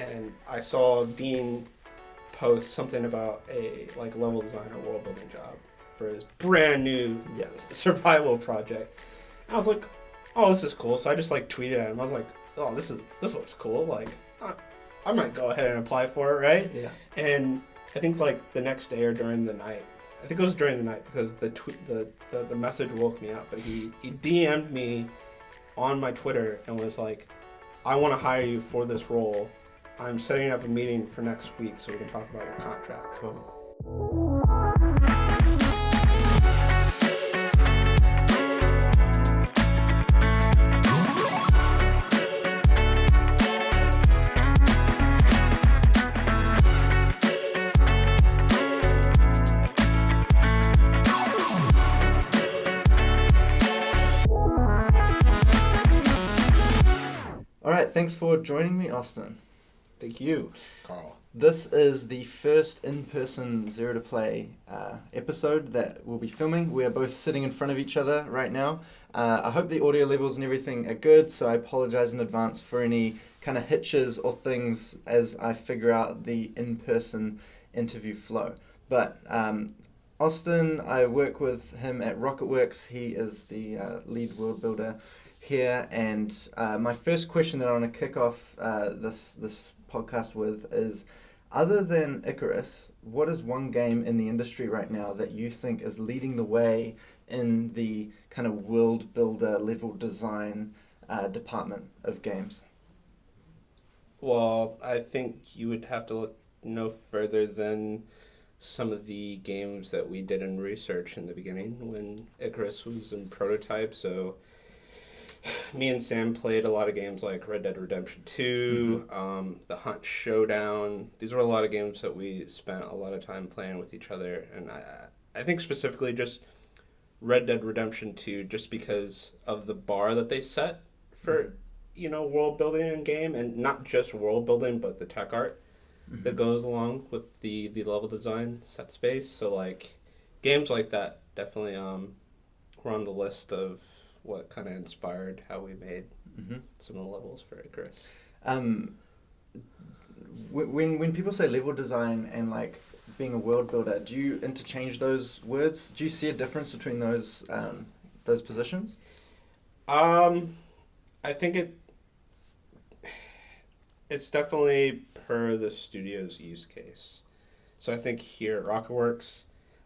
and I saw Dean post something about a like level design or world building job for his brand new survival project. And I was like, oh, this is cool. So I just like tweeted at him. I was like, oh, this looks cool. Like, I might go ahead and apply for it, right? Yeah. And I think like the next day or during the night, I think it was during the night because the message woke me up. But he DM'd me on my Twitter and was like, I want to hire you for this role. I'm setting up a meeting for next week so we can talk about your contract. Cool. All right, thanks for joining me, Austin. Thank you, Carl. This is the first in-person Zero to Play episode that we'll be filming. We are both sitting in front of each other right now. I hope the audio levels and everything are good, so I apologize in advance for any kind of hitches or things as I figure out the in-person interview flow. But Austin, I work with him at Rocketworks. He is the lead world builder here, and my first question that I want to kick off this podcast with is, other than Icarus, what is one game in the industry right now that you think is leading the way in the kind of world builder level design department of games? Well, I think you would have to look no further than some of the games that we did in research in the beginning when Icarus was in prototype. So me and Sam played a lot of games like Red Dead Redemption 2, The Hunt Showdown. These were a lot of games that we spent a lot of time playing with each other. And I think specifically just Red Dead Redemption 2, just because of the bar that they set for, world building in game. And not just world building, but the tech art that goes along with the level design set space. So like games like that definitely were on the list of what kind of inspired how we made some of the levels for Icarus. When people say level design and like being a world builder, do you interchange those words? Do you see a difference between those positions? I think it's definitely per the studio's use case. So I think here at Rocketworks,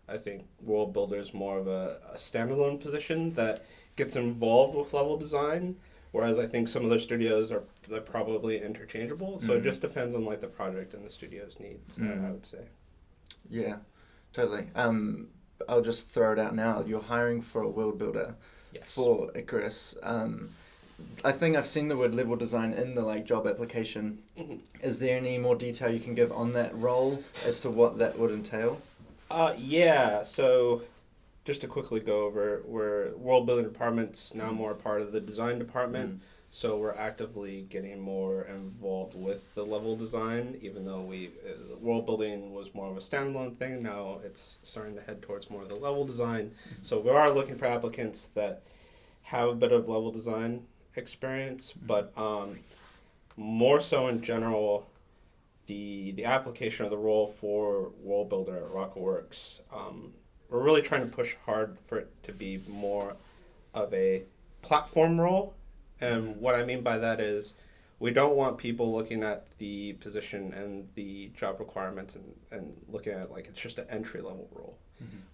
I think world builder is more of a standalone position that gets involved with level design, whereas I think some other studios they're probably interchangeable. So it just depends on like the project and the studio's needs, I would say. Yeah, totally. I'll just throw it out now. You're hiring for a world builder for Icarus. I think I've seen the word level design in the like job application. Is there any more detail you can give on that role as to what that would entail? So just to quickly go over, we're world building department's now more a part of the design department. So we're actively getting more involved with the level design, even though world building was more of a standalone thing. Now it's starting to head towards more of the level design. So we are looking for applicants that have a bit of level design experience, but more so in general, the application of the role for world builder at Rocketworks, we're really trying to push hard for it to be more of a platform role. And what I mean by that is we don't want people looking at the position and the job requirements and looking at it like it's just an entry-level role.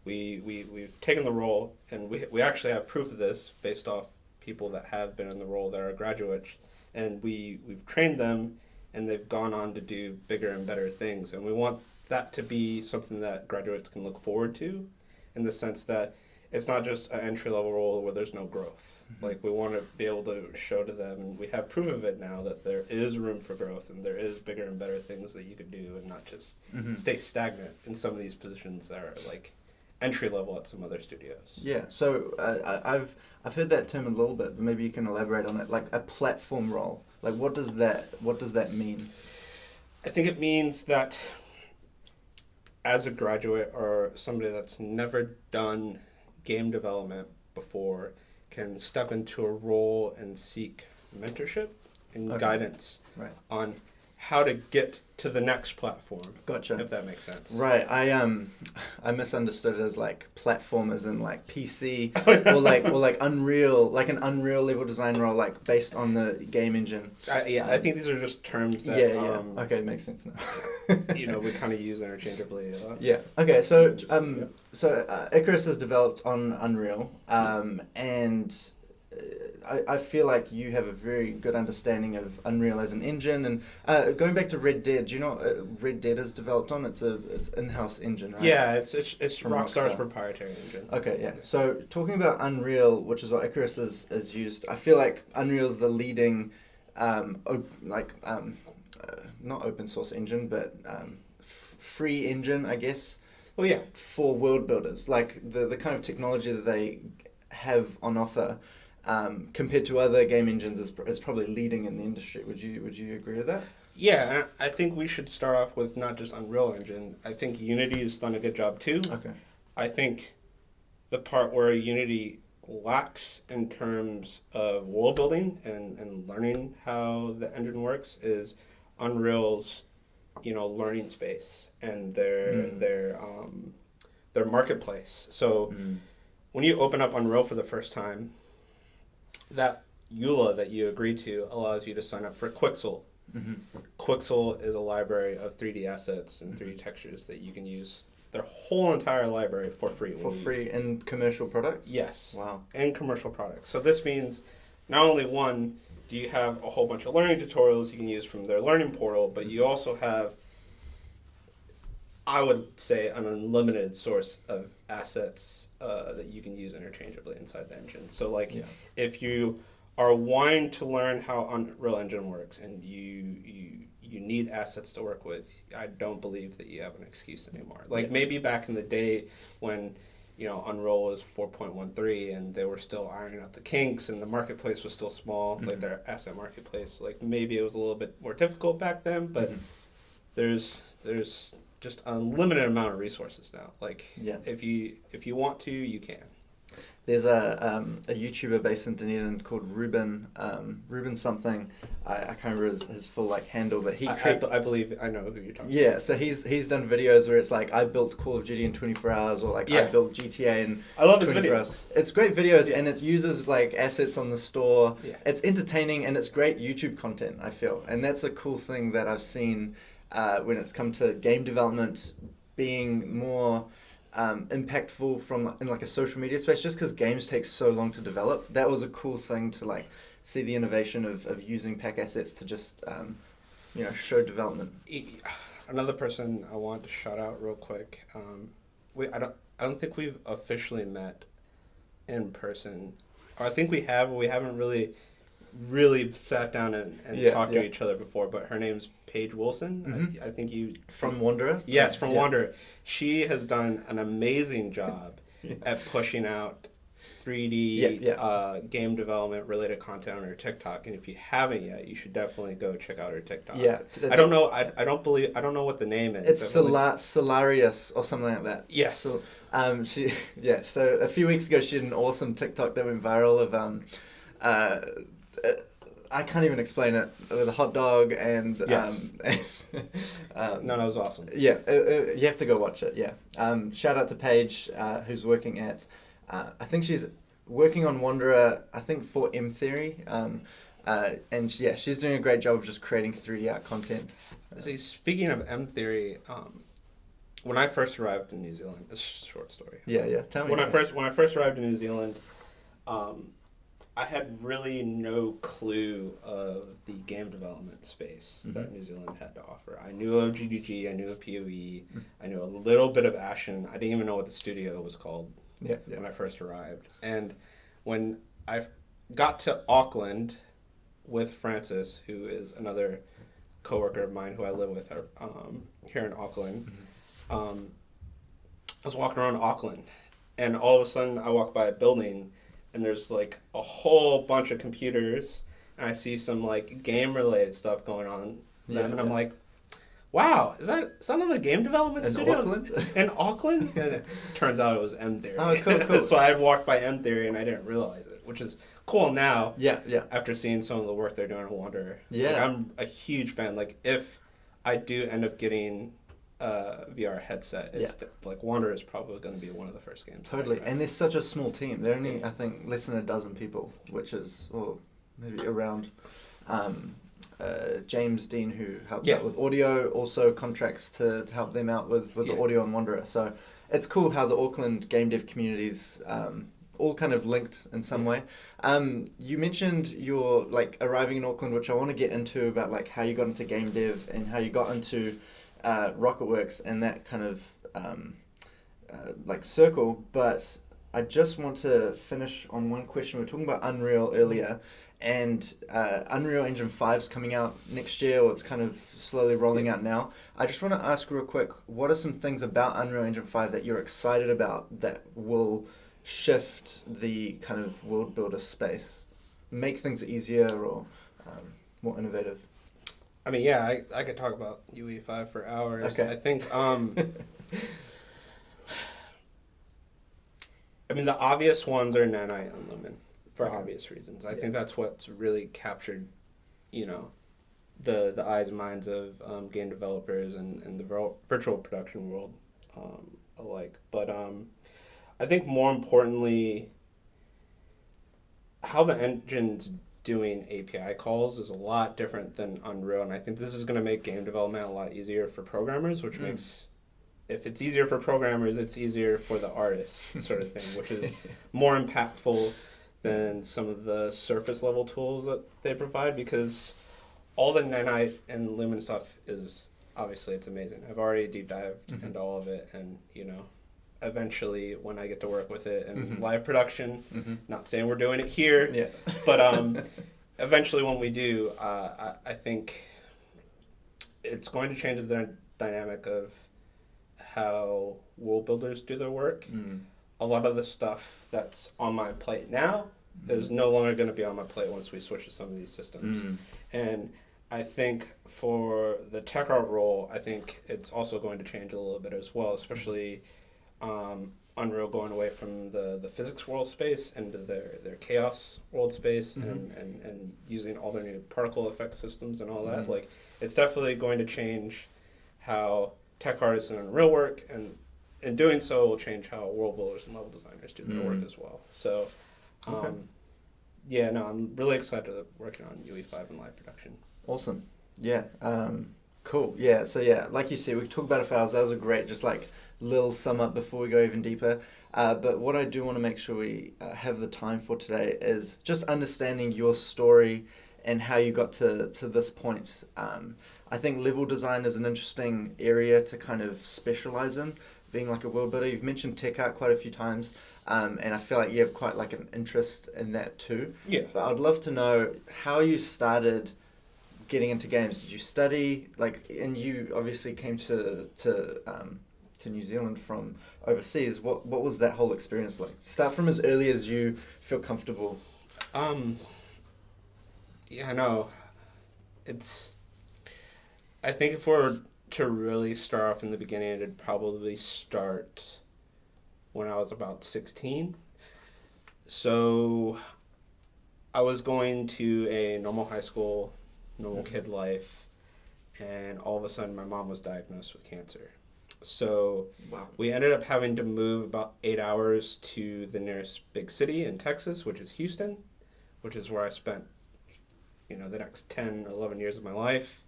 We've taken the role, and we actually have proof of this based off people that have been in the role that are graduates, and we've trained them, and they've gone on to do bigger and better things. And we want that to be something that graduates can look forward to, in the sense that it's not just an entry-level role where there's no growth. Like, we want to be able to show to them, and we have proof of it now, that there is room for growth and there is bigger and better things that you could do, and not just stay stagnant in some of these positions that are like entry-level at some other studios. Yeah, so I've heard that term a little bit, but maybe you can elaborate on it. Like a platform role. Like what does that mean? I think it means that as a graduate or somebody that's never done game development before can step into a role and seek mentorship and guidance on how to get to the next platform. Gotcha. If that makes sense. Right. I misunderstood it as like platform as in like PC or like Unreal, like an Unreal level design role, like based on the game engine. I think these are just terms that Okay, makes sense now. we kind of use interchangeably. Yeah. Okay. So Yeah. Icarus is developed on Unreal, and I feel like you have a very good understanding of Unreal as an engine. And going back to Red Dead, do you know what Red Dead is developed on? It's in-house engine, right? Yeah, it's From Rockstar's Rockstar. proprietary engine. Okay, yeah. So talking about Unreal, which is what Icarus is used, I feel like Unreal's the leading, not open source engine, but free engine, I guess. Oh yeah. For world builders, like the kind of technology that they have on offer, compared to other game engines, is probably leading in the industry. Would you agree with that? Yeah, and I think we should start off with not just Unreal Engine. I think Unity has done a good job too. Okay. I think the part where Unity lacks in terms of world building and learning how the engine works is Unreal's, learning space and their marketplace. So when you open up Unreal for the first time, that EULA that you agree to allows you to sign up for Quixel. Mm-hmm. Quixel is a library of 3D assets and 3D textures that you can use their whole entire library for free. For free in commercial products? Yes. Wow. And commercial products. So this means not only one, do you have a whole bunch of learning tutorials you can use from their learning portal, but you also have, I would say, an unlimited source of assets that you can use interchangeably inside the engine. So if you are wanting to learn how Unreal Engine works and you need assets to work with, I don't believe that you have an excuse anymore. Maybe back in the day when Unreal was 4.13 and they were still ironing out the kinks and the marketplace was still small, their asset marketplace, maybe it was a little bit more difficult back then, but there's just an unlimited amount of resources now. If you want to, you can. There's a YouTuber based in Dunedin called Ruben something. I can't remember his full handle, but I believe I know who you're talking about. Yeah, so he's done videos where it's I built Call of Duty in 24 hours, or I built GTA in I love his 24 videos. hours. It's great videos, and it uses assets on the store. Yeah. It's entertaining, and it's great YouTube content, I feel. And that's a cool thing that I've seen when it's come to game development being more impactful from in a social media space, just because games take so long to develop. That was a cool thing to see the innovation of using pack assets to just show development. Another person I want to shout out real quick. I don't think we've officially met in person, or I think we have, but we haven't really sat down and talked to each other before. But her name's Paige Wilson. Mm-hmm. I think you from Wanderer. Yes, from Wanderer. She has done an amazing job at pushing out 3D game development related content on her TikTok. And if you haven't yet, you should definitely go check out her TikTok. Yeah, I don't know. I don't know what the name is. It's Solarius or something like that. Yes. So, So a few weeks ago, she did an awesome TikTok that went viral of I can't even explain it, with a hot dog and yes. No, that was awesome. Yeah, you have to go watch it. Yeah. Shout out to Paige, who's working at I think she's working on Wanderer, I think for M Theory, and she's doing a great job of just creating 3D art content. See, speaking of M Theory, when I first arrived in New Zealand, it's a short story. Yeah. Tell me. When I first arrived in New Zealand, I had really no clue of the game development space that New Zealand had to offer. I knew of GDG, I knew of PoE, I knew a little bit of Ashen. I didn't even know what the studio was called when I first arrived. And when I got to Auckland with Francis, who is another coworker of mine who I live with here in Auckland, I was walking around Auckland, and all of a sudden I walk by a building, and there's a whole bunch of computers, and I see some game related stuff going on. And I'm like, wow, is that another game development studio? Auckland? In Auckland? And it turns out it was M Theory. Oh, cool. So I had walked by M Theory and I didn't realize it, which is cool now. Yeah, yeah. After seeing some of the work they're doing on Wanderer. Yeah. Like, I'm a huge fan. Like, if I do end up getting a VR headset, it's like Wanderer is probably going to be one of the first games. Totally. And they're such a small team. They're only, I think, less than a dozen people, which is, or maybe around. James Dean, who helps out with audio, also contracts to help them out with the audio on Wanderer. So it's cool how the Auckland game dev communities all kind of linked in some way. You mentioned your like arriving in Auckland, which I want to get into about like how you got into game dev and how you got into Rocketworks and that kind of like circle. But I just want to finish on one question. We were talking about Unreal earlier. And Unreal Engine 5's coming out next year, or it's kind of slowly rolling out now. I just want to ask real quick, what are some things about Unreal Engine 5 that you're excited about that will shift the kind of world builder space? Make things easier or more innovative? I mean, yeah, I could talk about UE5 for hours. Okay. I think, I mean, the obvious ones are Nanite and Lumen. For obvious reasons. I think that's what's really captured, you know, the eyes and minds of game developers and the virtual production world alike. But I think more importantly, how the engine's doing API calls is a lot different than Unreal. And I think this is going to make game development a lot easier for programmers, which makes... If it's easier for programmers, it's easier for the artists sort of thing, which is more impactful than some of the surface level tools that they provide, because all the Nanite and Lumen stuff is obviously it's amazing. I've already deep dived into all of it, and you know, eventually when I get to work with it in live production, not saying we're doing it here, but eventually when we do, I think it's going to change the dynamic of how world builders do their work. A lot of the stuff that's on my plate now is no longer going to be on my plate once we switch to some of these systems. And I think for the tech art role, I think it's also going to change a little bit as well, especially Unreal going away from the physics world space into their chaos world space and using all their new particle effect systems and all that. Like, it's definitely going to change how tech artists in Unreal work, and in doing so, will change how world builders and level designers do their work as well. So, I'm really excited to working on UE5 in live production. Awesome. Yeah. Cool. Yeah. So yeah, like you said, we talked about it for hours. That was a great, just like little sum up before we go even deeper. But what I do want to make sure we have the time for today is just understanding your story and how you got to this point. I think level design is an interesting area to kind of specialize in, being like a world builder. You've mentioned tech art quite a few times, and I feel like you have quite like an interest in that too. Yeah. But I'd love to know how you started getting into games. Did you study, like, and you obviously came to New Zealand from overseas. What was that whole experience like? Start from as early as you feel comfortable. Yeah, no, I think if we're to really start off in the beginning, it'd probably start when I was about 16. So I was going to a normal high school, normal kid life, and all of a sudden my mom was diagnosed with cancer. So we ended up having to move about 8 hours to the nearest big city in Texas, which is Houston, which is where I spent, you know, the next 10 or 11 years of my life.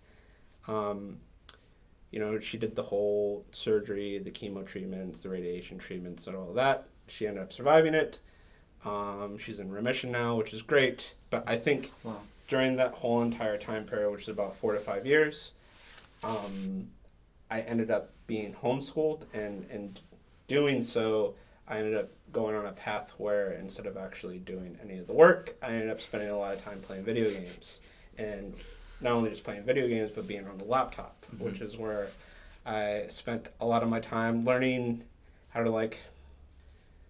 You know, she did the whole surgery, the chemo treatments, the radiation treatments, and all of that. She ended up surviving it. She's in remission now, which is great. But I think during that whole entire time period, which is about 4 to 5 years, I ended up being homeschooled, and doing so, I ended up going on a path where instead of actually doing any of the work, I ended up spending a lot of time playing video games. And not only just playing video games, but being on the laptop, which is where I spent a lot of my time learning how to like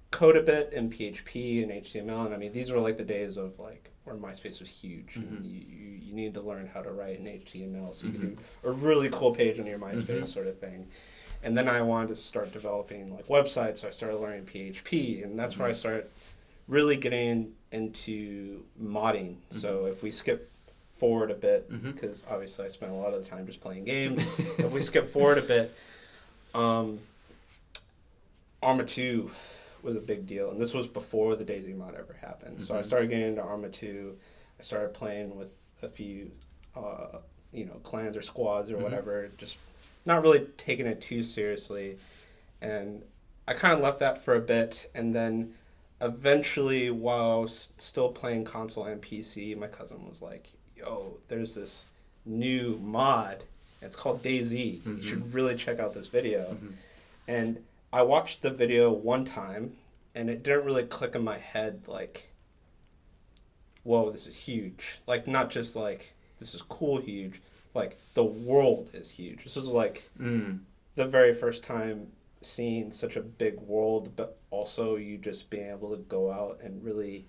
code a bit in PHP and HTML. And I mean, these were like the days of like where MySpace was huge. And you needed to learn how to write in HTML so you could do a really cool page on your MySpace sort of thing. And then I wanted to start developing like websites, so I started learning PHP, and that's where I started really getting into modding. So if we skip forward a bit, because obviously I spent a lot of the time just playing games. If we skip forward a bit, Arma 2 was a big deal, and this was before the DayZ mod ever happened. So I started getting into Arma 2. I started playing with a few, clans or squads or whatever, just not really taking it too seriously. And I kind of left that for a bit, and then eventually, while I was still playing console and PC, my cousin was like, yo, there's this new mod. It's called DayZ. You should really check out this video. And I watched the video one time, and it didn't really click in my head like, whoa, this is huge. Like, not just like, this is cool huge. Like, the world is huge. This was like the very first time seeing such a big world, but also you just being able to go out and really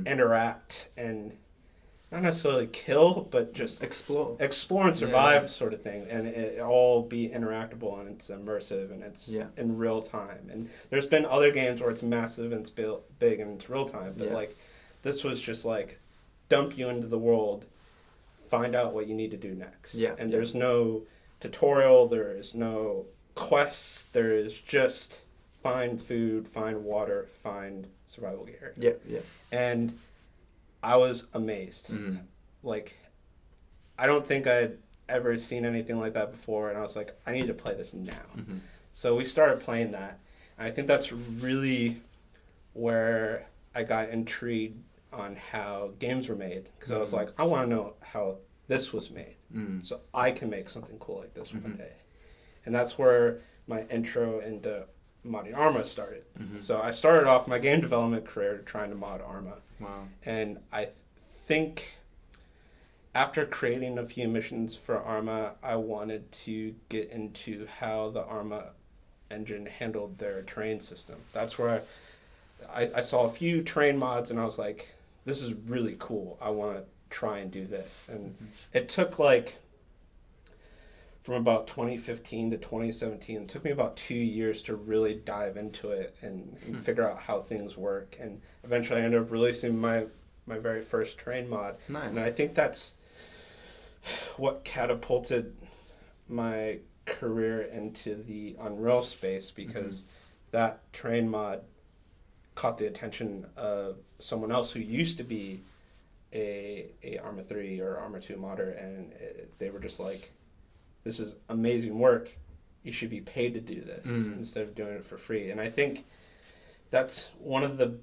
interact and not necessarily kill, but just explore and survive, sort of thing, and it all be interactable, and it's immersive, and it's in real time. And there's been other games where it's massive and it's big and it's real time, but like this was just like dump you into the world, find out what you need to do next. And there's no tutorial, there is no quests, there is just find food, find water, find survival gear. And I was amazed. Like, I don't think I'd ever seen anything like that before, and I was like, I need to play this now. So we started playing that, and I think that's really where I got intrigued on how games were made, because I was like, I want to know how this was made, so I can make something cool like this one day. And that's where my intro into modding ARMA started. So I started off my game development career trying to mod ARMA. And I think after creating a few missions for ARMA, I wanted to get into how the ARMA engine handled their terrain system. That's where I saw a few terrain mods, and I was like, this is really cool. I want to try and do this. And it took like, from about 2015 to 2017, it took me about 2 years to really dive into it and figure out how things work. And eventually I ended up releasing my very first terrain mod. And I think that's what catapulted my career into the Unreal space, because that terrain mod caught the attention of someone else who used to be a Arma 3 or Arma 2 modder, and they were just like, this is amazing work. You should be paid to do this instead of doing it for free. And I think that's one of the,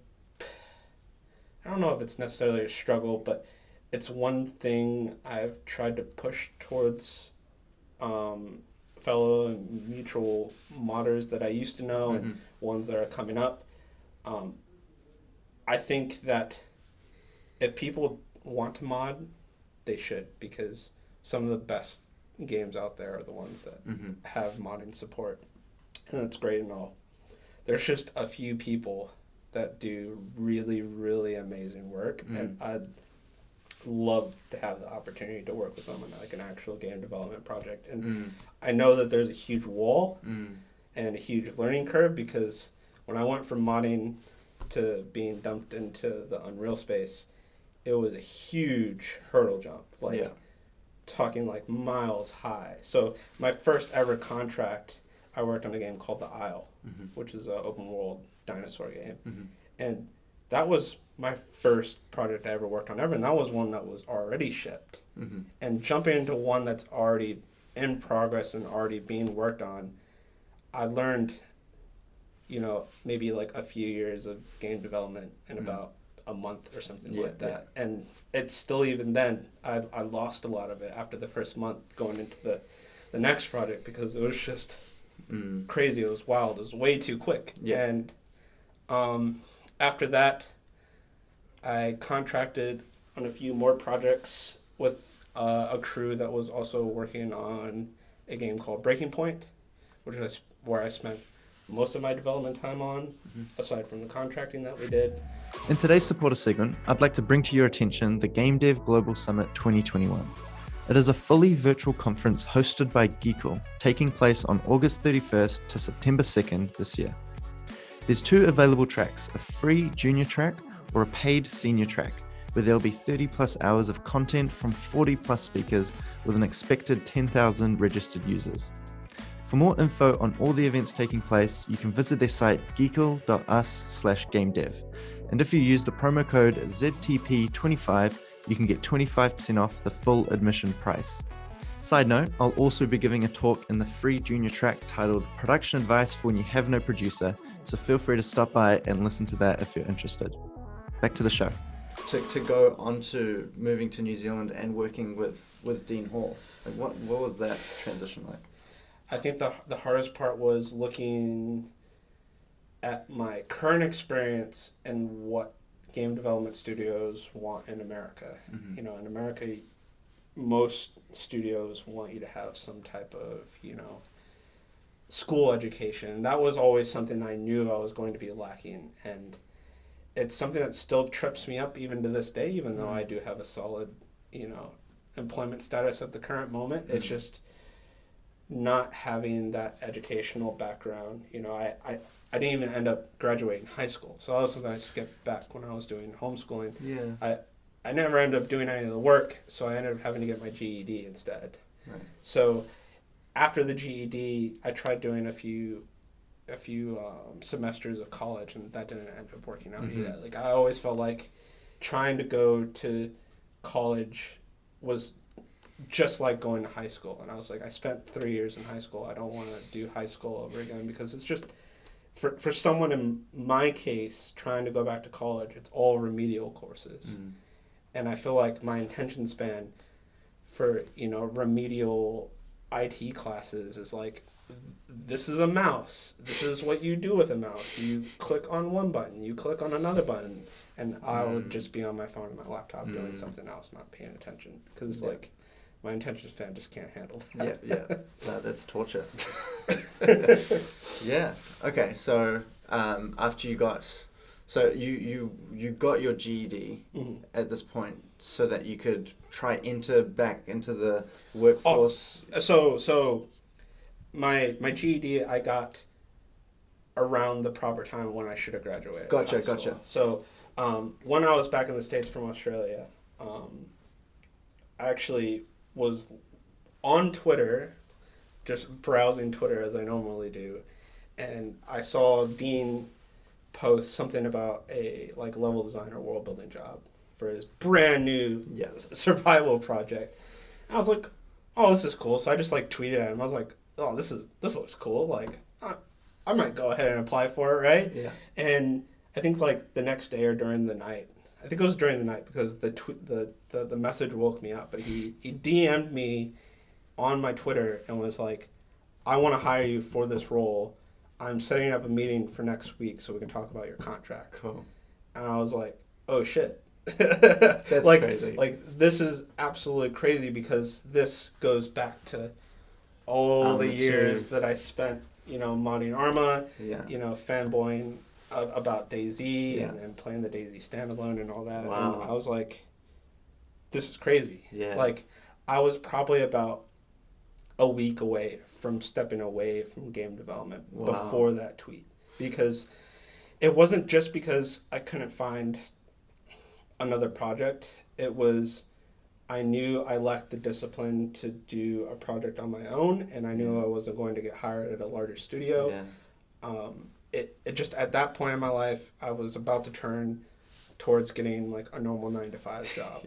I don't know if it's necessarily a struggle, but it's one thing I've tried to push towards fellow and mutual modders that I used to know and ones that are coming up. I think that if people want to mod, they should, because some of the best games out there are the ones that have modding support, and that's great and all. There's just a few people that do really, really amazing work, and I'd love to have the opportunity to work with them on like an actual game development project. And I know that there's a huge wall and a huge learning curve, because when I went from modding to being dumped into the Unreal space, it was a huge hurdle jump, talking like miles high. So my first ever contract, I worked on a game called The Isle, which is an open world dinosaur game. And that was my first project I ever worked on ever, and that was one that was already shipped. And jumping into one that's already in progress and already being worked on, I learned, maybe like a few years of game development in about a month or something like that. And it's still, even then, I lost a lot of it after the first month going into the next project, because it was just crazy. It was wild. It was way too quick. And after that, I contracted on a few more projects with a crew that was also working on a game called Breaking Point, which is where I spent most of my development time on, aside from the contracting that we did. In today's supporter segment, I'd like to bring to your attention the Game Dev Global Summit 2021. It is a fully virtual conference hosted by Geekle, taking place on August 31st to September 2nd this year. There's 2 available tracks, a free junior track or a paid senior track, where there'll be 30 plus hours of content from 40 plus speakers with an expected 10,000 registered users. For more info on all the events taking place, you can visit their site geekle.us/gamedev. And if you use the promo code ZTP25, you can get 25% off the full admission price. Side note, I'll also be giving a talk in the free junior track titled Production Advice for When You Have No Producer, so feel free to stop by and listen to that if you're interested. Back to the show. To go on to moving to New Zealand and working with Dean Hall, like what was that transition like? I think the hardest part was looking at my current experience and what game development studios want in America. Mm-hmm. You know, in America, most studios want you to have some type of, school education. That was always something I knew I was going to be lacking, and it's something that still trips me up even to this day, even though I do have a solid, employment status at the current moment. It's just not having that educational background. I didn't even end up graduating high school. So that was something I skipped back when I was doing homeschooling. Yeah. I never ended up doing any of the work, so I ended up having to get my GED instead. Right. So after the GED, I tried doing a few semesters of college, and that didn't end up working out either. Like, I always felt like trying to go to college was just like going to high school. And I was like, I spent 3 years in high school. I don't want to do high school over again, because it's just, for someone in my case, trying to go back to college, it's all remedial courses. And I feel like my attention span for, remedial IT classes is like, this is a mouse. This is what you do with a mouse. You click on one button, you click on another button, and I would just be on my phone and my laptop doing something else, not paying attention, because like my attention span just can't handle that. Yeah. No, that's torture. Yeah. Okay. So after you got, you got your GED at this point, so that you could try enter back into the workforce. So my GED I got around the proper time when I should have graduated. Gotcha. So when I was back in the States from Australia, I actually was on Twitter, just browsing Twitter as I normally do, and I saw Dean post something about a level design or world building job for his brand new survival project. And I was like, oh, this is cool. So I just tweeted at him. I was like, oh, this looks cool. Like, I might go ahead and apply for it, right? Yeah. And I think the next day or during the night, I think it was during the night, because the message woke me up, but he DM'd me on my Twitter and was like, I want to hire you for this role. I'm setting up a meeting for next week so we can talk about your contract. Cool. And I was like, oh shit. That's crazy. This is absolutely crazy, because this goes back to all the years that I spent, modding ARMA, fanboying about DayZ and playing the DayZ standalone and all that. Wow. And I was like, this is crazy. Yeah. I was probably about a week away from stepping away from game development before that tweet, because it wasn't just because I couldn't find another project. It was, I knew I lacked the discipline to do a project on my own, and I knew I wasn't going to get hired at a larger studio. Yeah. It just, at that point in my life, I was about to turn towards getting a normal 9-to-5 job.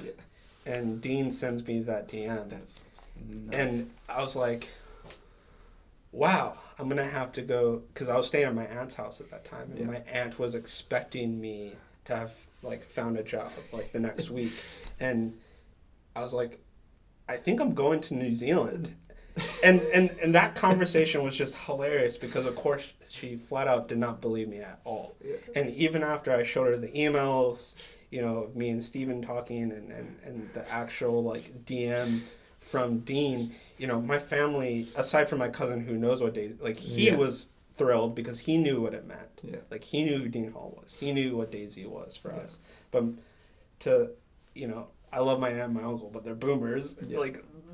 And Dean sends me that DM. That's nice. And I was like, wow, I'm going to have to go, because I was staying at my aunt's house at that time, and my aunt was expecting me to have found a job the next week. And I was like, I think I'm going to New Zealand. And that conversation was just hilarious, because of course she flat out did not believe me at all. Yeah. And even after I showed her the emails, me and Steven talking, and the actual DM from Dean, my family, aside from my cousin who knows what DayZ, he was thrilled, because he knew what it meant. Yeah. He knew who Dean Hall was. He knew what DayZ was for us. But I love my aunt and my uncle, but they're boomers. Yeah.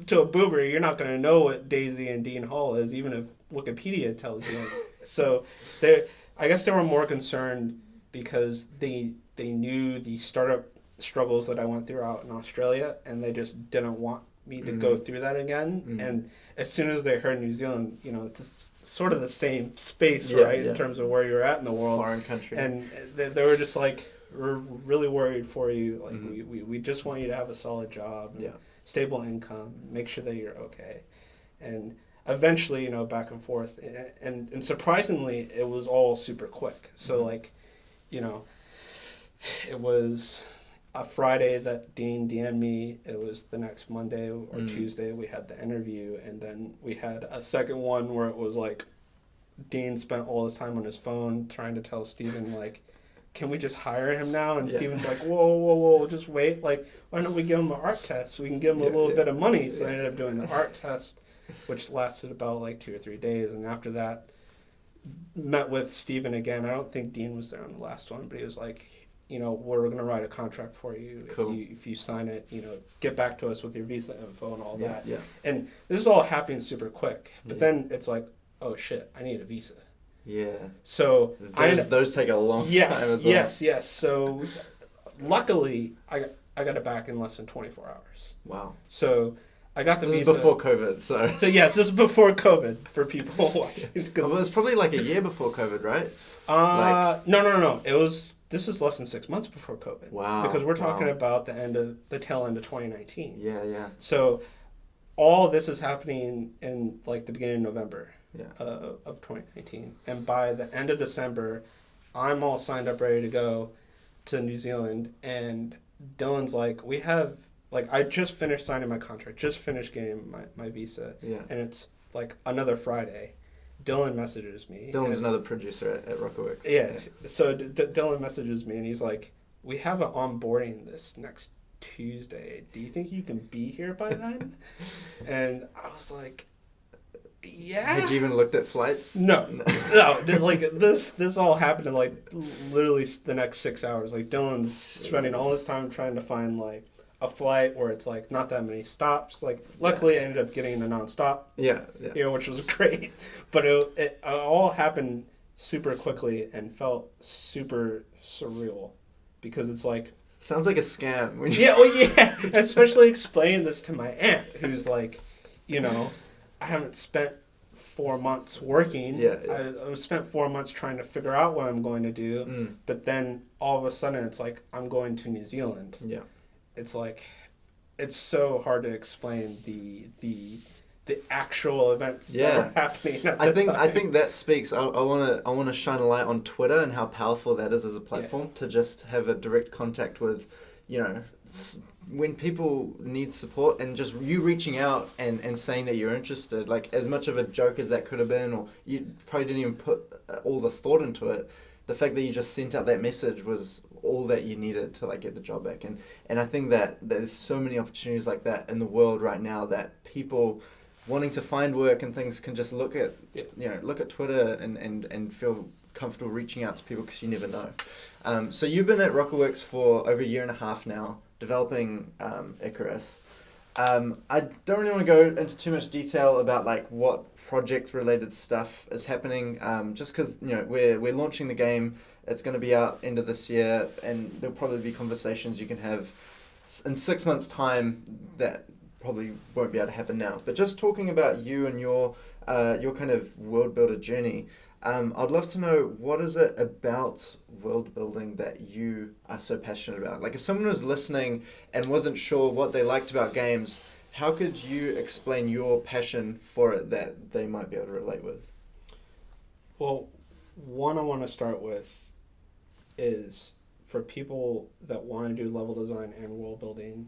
To a boomer, you're not going to know what DayZ and Dean Hall is, even if Wikipedia tells you. So I guess they were more concerned because they knew the startup struggles that I went through out in Australia, and they just didn't want me to go through that again. And as soon as they heard New Zealand, it's sort of the same space, right, in terms of where you're at in the world. Foreign country. And they were just like, we're really worried for you. Like, we just want you to have a solid job, and stable income, make sure that you're okay. And eventually, back and forth. And surprisingly, it was all super quick. So, like, it was a Friday that Dean DM'd me. It was the next Monday or Tuesday we had the interview, and then we had a second one where it was like Dean spent all his time on his phone trying to tell Steven, like, can we just hire him now? And Steven's like, whoa, just wait. Like, why don't we give him an art test? We can give him a little bit of money. So I ended up doing the art test, which lasted about like 2 or 3 days. And after that, met with Steven again. I don't think Dean was there on the last one, but he was like, we're going to write a contract for you. Cool. If you sign it, get back to us with your visa info and all that. Yeah. And this is all happening super quick. But then it's like, oh shit, I need a visa. Yeah. So those take a long time as well. Yes. So luckily, I got it back in less than 24 hours. Wow. So I got the visa. This is before COVID, so. So yes, this is before COVID for people watching. Well, it was probably like a year before COVID, right? No. This is less than 6 months before COVID. Wow. Because we're talking about the tail end of 2019. Yeah. So all this is happening in like the beginning of November. Of 2019, and by the end of December, I'm all signed up, ready to go to New Zealand, and Dylan's like, I just finished signing my contract, just finished getting my visa, and it's like another Friday. Dylan messages me. Dylan's another producer at Rocketworks. Yeah, so Dylan messages me, and he's like, we have an onboarding this next Tuesday. Do you think you can be here by then? And I was like, yeah. Had you even looked at flights? No. Like this all happened in like literally the next 6 hours. Like Dylan's spending all his time trying to find like a flight where it's like not that many stops. Like luckily I ended up getting a nonstop. Yeah. Which was great. But it all happened super quickly and felt super surreal because it's like sounds like a scam. Especially explaining this to my aunt who's like, I haven't spent 4 months working. I spent 4 months trying to figure out what I'm going to do. But then all of a sudden it's like, I'm going to New Zealand. Yeah. It's like, it's so hard to explain the actual events that are happening at the time. I think that speaks. I want to shine a light on Twitter and how powerful that is as a platform to just have a direct contact with, when people need support and just you reaching out and saying that you're interested, like as much of a joke as that could have been, or you probably didn't even put all the thought into it, the fact that you just sent out that message was all that you needed to like get the job back. And I think that there's so many opportunities like that in the world right now that people wanting to find work and things can just look at Twitter and feel comfortable reaching out to people because you never know. So you've been at Rocketworks for over a year and a half now, developing Icarus. I don't really want to go into too much detail about like what project related stuff is happening, just because we're launching the game. It's going to be out end of this year, and there'll probably be conversations you can have in 6 months' time that probably won't be able to happen now. But just talking about you and your kind of world builder journey. I'd love to know, what is it about world building that you are so passionate about? Like if someone was listening and wasn't sure what they liked about games, how could you explain your passion for it that they might be able to relate with? Well, one I want to start with is for people that want to do level design and world building.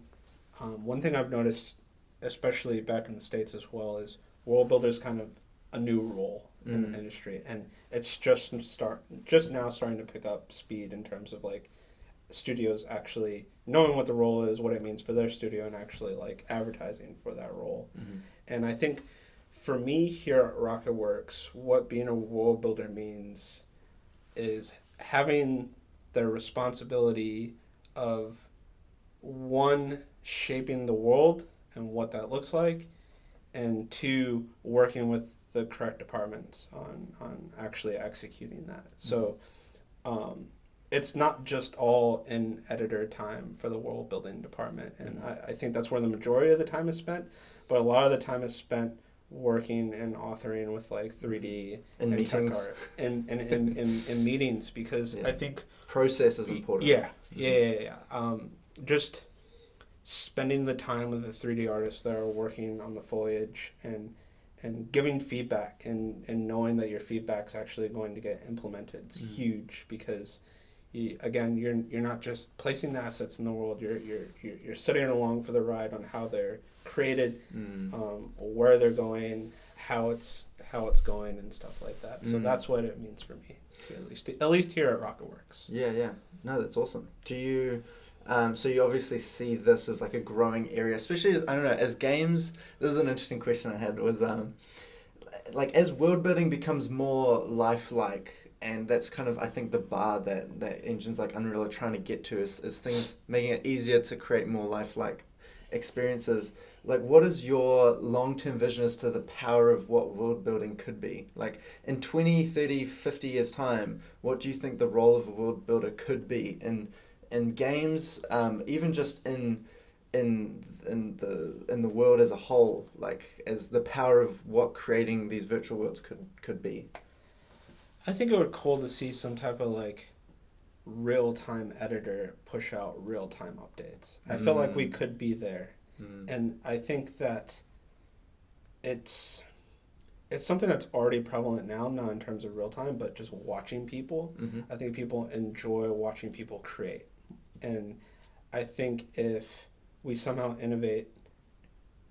One thing I've noticed, especially back in the States as well, is world builders kind of a new role in the industry, and it's just now starting to pick up speed in terms of like studios actually knowing what the role is, what it means for their studio, and actually like advertising for that role. And I think for me here at Rocketworks, what being a world builder means is having the responsibility of, one, shaping the world and what that looks like, and two, working with the correct departments on actually executing that. So it's not just all in editor time for the world building department, and I think that's where the majority of the time is spent, but a lot of the time is spent working and authoring with like 3D and meetings. tech art in meetings, because I think process is important. Just spending the time with the 3D artists that are working on the foliage and giving feedback and knowing that your feedback's actually going to get implemented is huge, because you're not just placing the assets in the world, you're sitting along for the ride on how they're created, where they're going, how it's going and stuff like that. So that's what it means for me, at least here at RocketWorks. Yeah. No, that's awesome. Do you so you obviously see this as like a growing area, especially as, I don't know, as games, this is an interesting question I had, was like as world building becomes more lifelike, and that's kind of, I think, the bar that engines like Unreal are trying to get to, is things making it easier to create more lifelike experiences. Like, what is your long-term vision as to the power of what world building could be? Like, in 20, 30, 50 years' time, what do you think the role of a world builder could be in games, even just in the world as a whole, like as the power of what creating these virtual worlds could be? I think it would be cool to see some type of like real-time editor push out real-time updates. I feel like we could be there, and I think that it's something that's already prevalent now, not in terms of real-time, but just watching people. I think people enjoy watching people create. And I think if we somehow innovate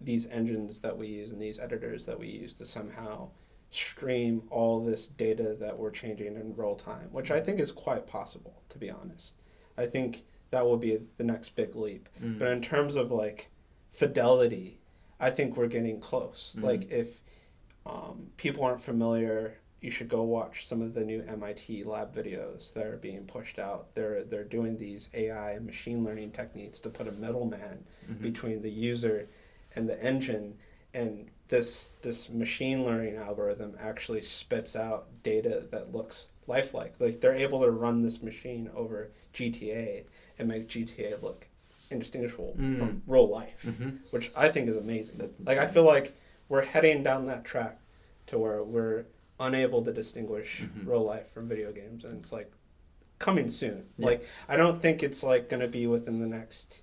these engines that we use and these editors that we use to somehow stream all this data that we're changing in real time, which I think is quite possible, to be honest. I think that will be the next big leap. But in terms of like fidelity, I think we're getting close. Like if people aren't familiar, you should go watch some of the new MIT lab videos that are being pushed out. They're doing these AI and machine learning techniques to put a middleman between the user and the engine, and this machine learning algorithm actually spits out data that looks lifelike. Like, they're able to run this machine over GTA and make GTA look indistinguishable from real life, which I think is amazing. Like, I feel like we're heading down that track to where we're unable to distinguish real life from video games, and it's like coming soon. Like, I don't think it's like going to be within the next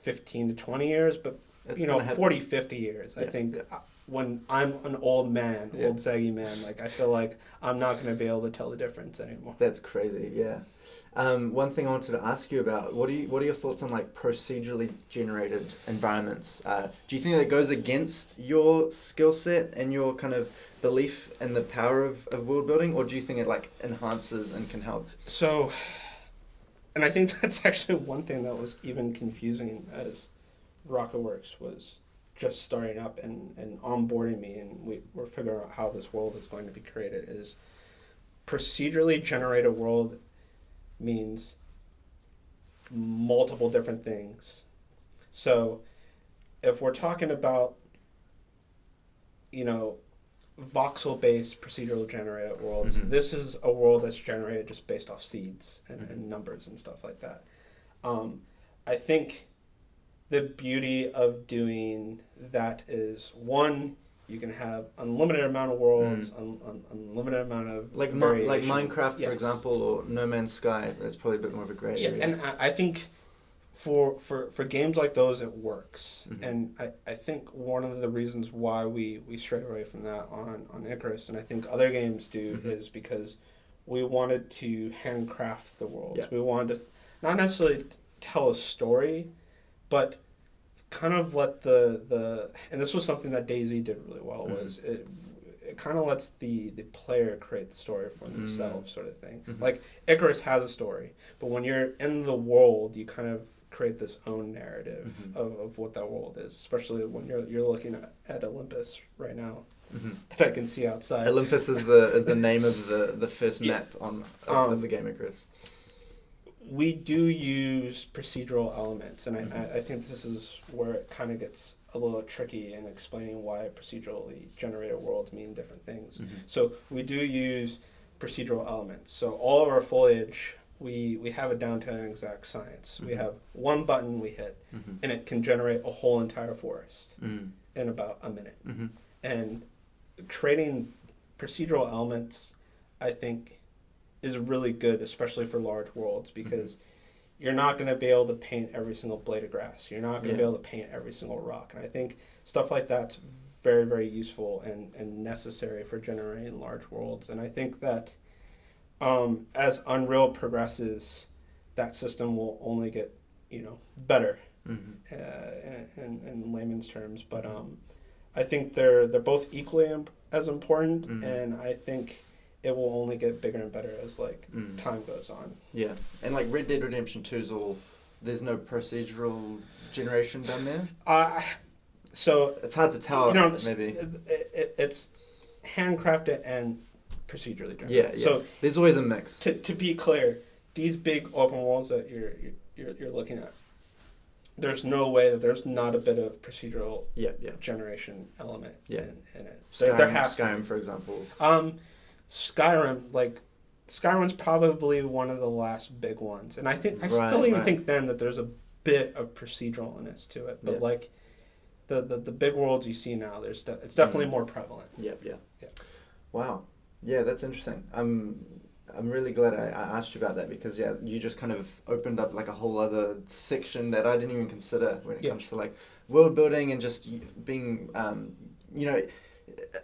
15 to 20 years, but it's 40, 50 years. I think when I'm an old man, old saggy man, like, I feel like I'm not going to be able to tell the difference anymore. That's crazy. Yeah. One thing I wanted to ask you about, what are your thoughts on like procedurally generated environments? Do you think that goes against your skill set and your kind of belief in the power of world building, or do you think it like enhances and can help? So, and I think that's actually one thing that was even confusing as RocketWorks was just starting up and onboarding me, and we're figuring out how this world is going to be created, is procedurally generated world means multiple different things. So if we're talking about, voxel-based procedural generated worlds, this is a world that's generated just based off seeds and numbers and stuff like that. I think the beauty of doing that is, one, you can have unlimited amount of worlds, unlimited amount of like Minecraft, for example, or No Man's Sky. That's probably a bit more of a gray area. And I think for games like those, it works. And I think one of the reasons why we strayed away from that on Icarus, and I think other games do, is because we wanted to handcraft the worlds. We wanted to not necessarily tell a story, but kind of let the and this was something that DayZ did really well, was it kind of lets the player create the story for themselves, sort of thing. Like, Icarus has a story, but when you're in the world, you kind of create this own narrative of what that world is, especially when you're looking at Olympus right now, that I can see outside. Olympus is the name of the first map of the game Icarus. We do use procedural elements, and I think this is where it kind of gets a little tricky in explaining why procedurally generated worlds mean different things. So we do use procedural elements. So all of our foliage, we have it down to an exact science. We have one button we hit, and it can generate a whole entire forest in about a minute. And creating procedural elements, I think, is really good, especially for large worlds, because you're not going to be able to paint every single blade of grass. You're not going to be able to paint every single rock. And I think stuff like that's very, very useful and necessary for generating large worlds. And I think that as Unreal progresses, that system will only get, better in layman's terms. But I think they're both equally as important, and I think it will only get bigger and better as time goes on. Yeah, and Red Dead Redemption 2 is all. There's no procedural generation done there. So it's hard to tell. Maybe it's handcrafted and procedurally generated. Yeah. So there's always a mix. To be clear, these big open worlds that you're looking at, there's no way that there's not a bit of procedural generation element in it. Skyrim, for example. Skyrim's probably one of the last big ones, and I still even think then that there's a bit of proceduralness to it, but the big worlds you see now, it's definitely more prevalent. Yeah. Wow. Yeah, that's interesting. I'm really glad I asked you about that, because you just kind of opened up a whole other section that I didn't even consider when it comes to world building and just being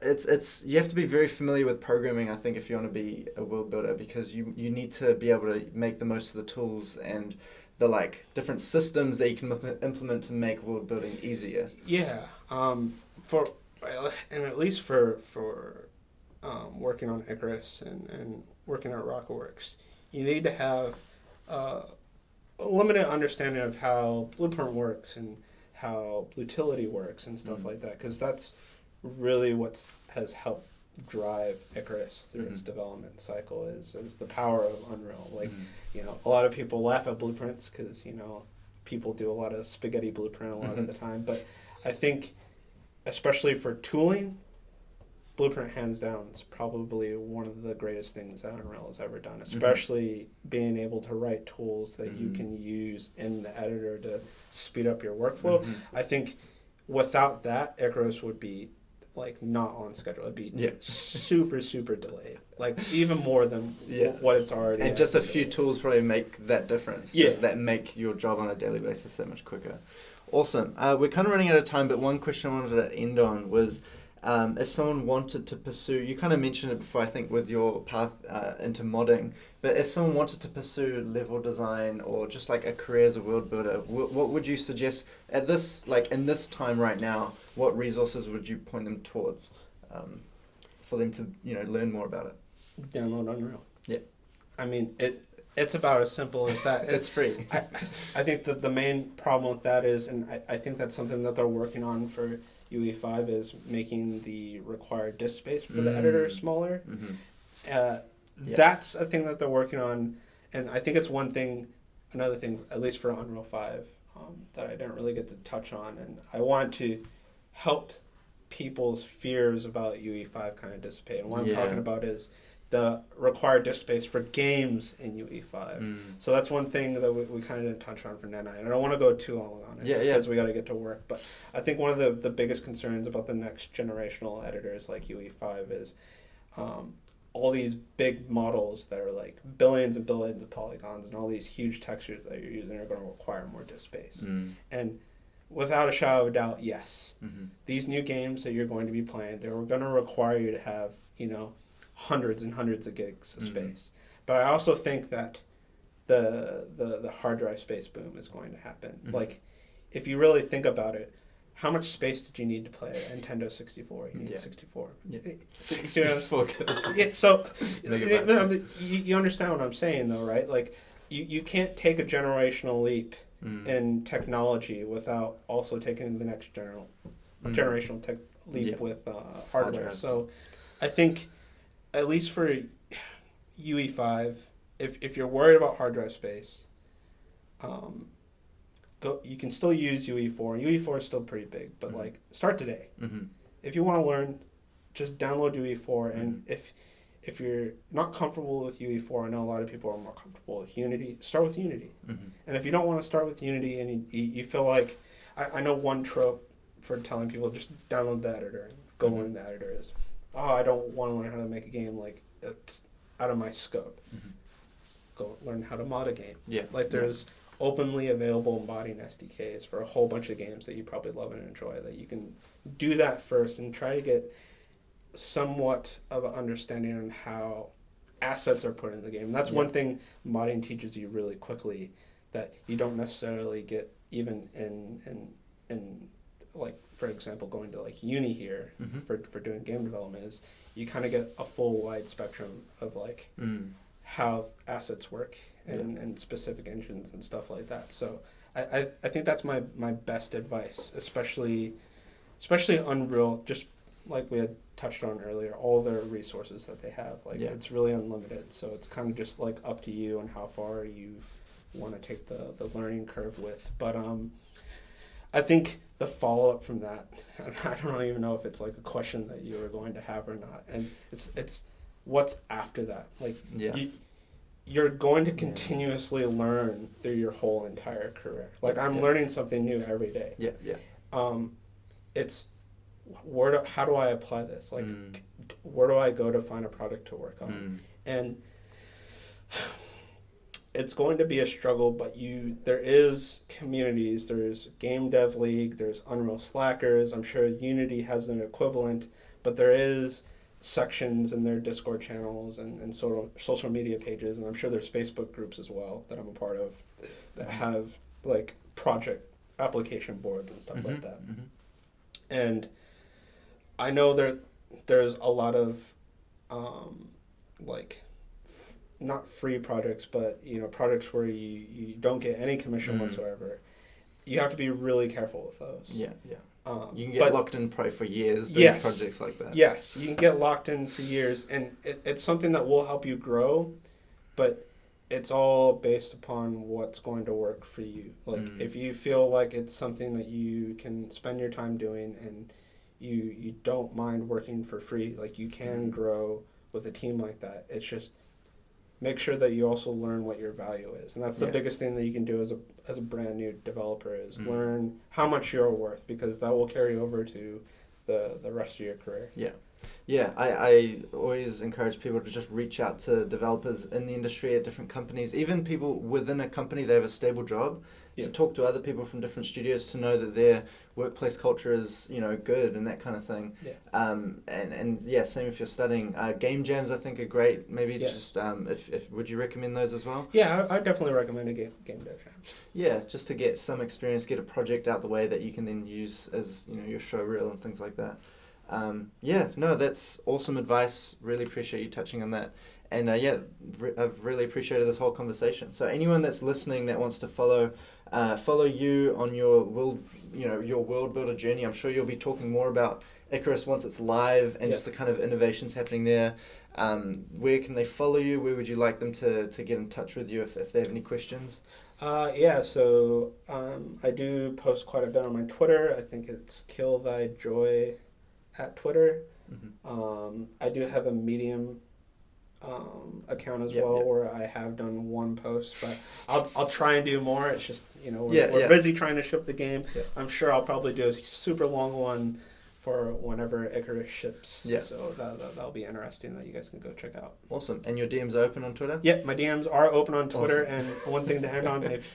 it's you have to be very familiar with programming, I think, if you want to be a world builder, because you need to be able to make the most of the tools and the different systems that you can implement to make world building easier. Yeah. And at least for working on Icarus and working on Rocketworks, you need to have a limited understanding of how Blueprint works and how Blutility works and stuff like that, because that's really what has helped drive Icarus through its development cycle is the power of Unreal. A lot of people laugh at blueprints because people do a lot of spaghetti blueprint a lot of the time, but I think especially for tooling, Blueprint hands down is probably one of the greatest things that Unreal has ever done, especially being able to write tools that you can use in the editor to speed up your workflow. I think without that, Icarus would be not on schedule. It'd be super, super delayed. Even more than what it's already. And just a few tools probably make that difference. Just that make your job on a daily basis that much quicker. Awesome. We're kind of running out of time, but one question I wanted to end on was if someone wanted to pursue, you kind of mentioned it before, I think, with your path into modding, but if someone wanted to pursue level design or just a career as a world builder, what would you suggest at this, in this time right now, what resources would you point them towards for them to, learn more about it? Download Unreal. Yeah. I mean, it's about as simple as that. It's free. I think that the main problem with that is, and I think that's something that they're working on for UE5, is making the required disk space for the editor smaller. That's a thing that they're working on, and I think it's another thing, at least for Unreal 5, that I didn't really get to touch on, and I want to help people's fears about UE5 kind of dissipate. And what I'm talking about is the required disk space for games in UE5. So that's one thing that we kind of didn't touch on for Net 9. I don't want to go too long on it because we got to get to work. But I think one of the biggest concerns about the next generational editors like UE5 is all these big models that are billions and billions of polygons and all these huge textures that you're using are going to require more disk space. And without a shadow of a doubt, yes. These new games that you're going to be playing, they're going to require you to have, hundreds and hundreds of gigs of space. But I also think that the hard drive space boom is going to happen. If you really think about it, how much space did you need to play a Nintendo 64? You need 64. Yeah. 64. So you understand what I'm saying, though, right? You can't take a generational leap in technology without also taking the next generational leap with hardware. So I think, at least for UE5, if you're worried about hard drive space, um, you can still use UE4. UE4 is still pretty big, but like start today. Mm-hmm. If you want to learn, just download UE4, and Mm-hmm. if you're not comfortable with UE4, I know a lot of people are more comfortable with Unity. Start with Unity, Mm-hmm. and if you don't want to start with Unity and you feel like, I know one trope for telling people just download the editor and go learn the editor is, oh, I don't want to learn how to make a game, like it's out of my scope. Mm-hmm. Go learn how to mod a game. Yeah. Like there's openly available modding SDKs for a whole bunch of games that you probably love and enjoy, that you can do that first and try to get somewhat of an understanding on how assets are put in the game. And that's one thing modding teaches you really quickly that you don't necessarily get even in like, for example, going to like uni here for doing game development, is you kind of get a full wide spectrum of like how assets work and specific engines and stuff like that. So I think that's my best advice, especially Unreal, just like we had touched on earlier, all the resources that they have, like it's really unlimited. So it's kind of just like up to you and how far you want to take the learning curve with. But I think the follow-up from that, I don't even know if it's like a question that you are going to have or not, and it's what's after that. Like you're going to continuously learn through your whole entire career. Like I'm learning something new every day. It's how do I apply this? Like where do I go to find a product to work on? And it's going to be a struggle, but there is communities. There's Game Dev League, there's Unreal Slackers. I'm sure Unity has an equivalent, but there is sections in their Discord channels and social media pages, and I'm sure there's Facebook groups as well that I'm a part of that have like project application boards and stuff like that. And I know there's a lot of like not free projects, but projects where you don't get any commission whatsoever. You have to be really careful with those. You can get locked in probably for years doing projects like that. Yes, you can get locked in for years, and it's something that will help you grow, but it's all based upon what's going to work for you. Like if you feel like it's something that you can spend your time doing and you don't mind working for free, like you can grow with a team like that. It's just make sure that you also learn what your value is, and that's the biggest thing that you can do as a brand new developer is learn how much you're worth, because that will carry over to the rest of your career. I always encourage people to just reach out to developers in the industry at different companies, even people within a company that have a stable job, to talk to other people from different studios to know that their workplace culture is good and that kind of thing. And same if you're studying. Game jams I think are great. Maybe just if would you recommend those as well? I definitely recommend a game dev jam. Just to get some experience, get a project out the way that you can then use as your show reel and things like that. That's awesome advice. Really appreciate you touching on that. And I've really appreciated this whole conversation. So anyone that's listening that wants to follow you on your world builder journey, I'm sure you'll be talking more about Icarus once it's live and just the kind of innovations happening there. Where can they follow you? Where would you like them to get in touch with you if they have any questions? So I do post quite a bit on my Twitter. I think it's Kill Thy Joy at Twitter. I do have a Medium account as well, where I have done one post, but I'll try and do more. It's just we're busy trying to ship the game. I'm sure I'll probably do a super long one for whenever Icarus ships. So that'll be interesting that you guys can go check out. Awesome. And your DMs are open on Twitter? My DMs are open on Twitter. Awesome. And one thing to end on, if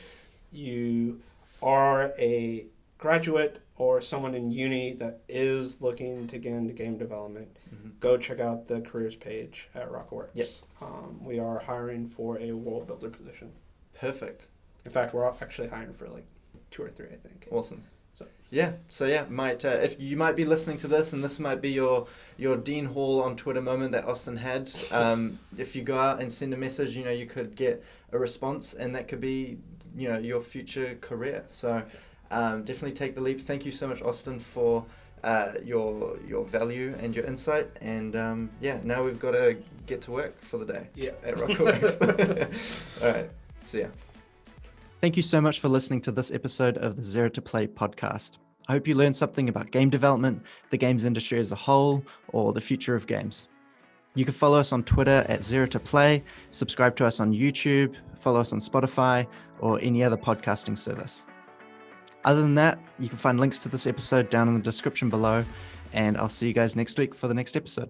you are a graduate or someone in uni that is looking to get into game development, go check out the careers page at Rocketworks. We are hiring for a world builder position. Perfect. In fact, we're actually hiring for like 2 or 3, I think. Awesome. If you might be listening to this, and this might be your Dean Hall on Twitter moment that Austin had. If you go out and send a message, you could get a response, and that could be your future career. So definitely take the leap. Thank you so much, Austin, for your value and your insight. And now we've got to get to work for the day at Rocketworks. All right, see ya. Thank you so much for listening to this episode of the Zero to Play podcast. I hope you learned something about game development, the games industry as a whole, or the future of games. You can follow us on Twitter at Zero to Play, subscribe to us on YouTube, follow us on Spotify, or any other podcasting service. Other than that, you can find links to this episode down in the description below, and I'll see you guys next week for the next episode.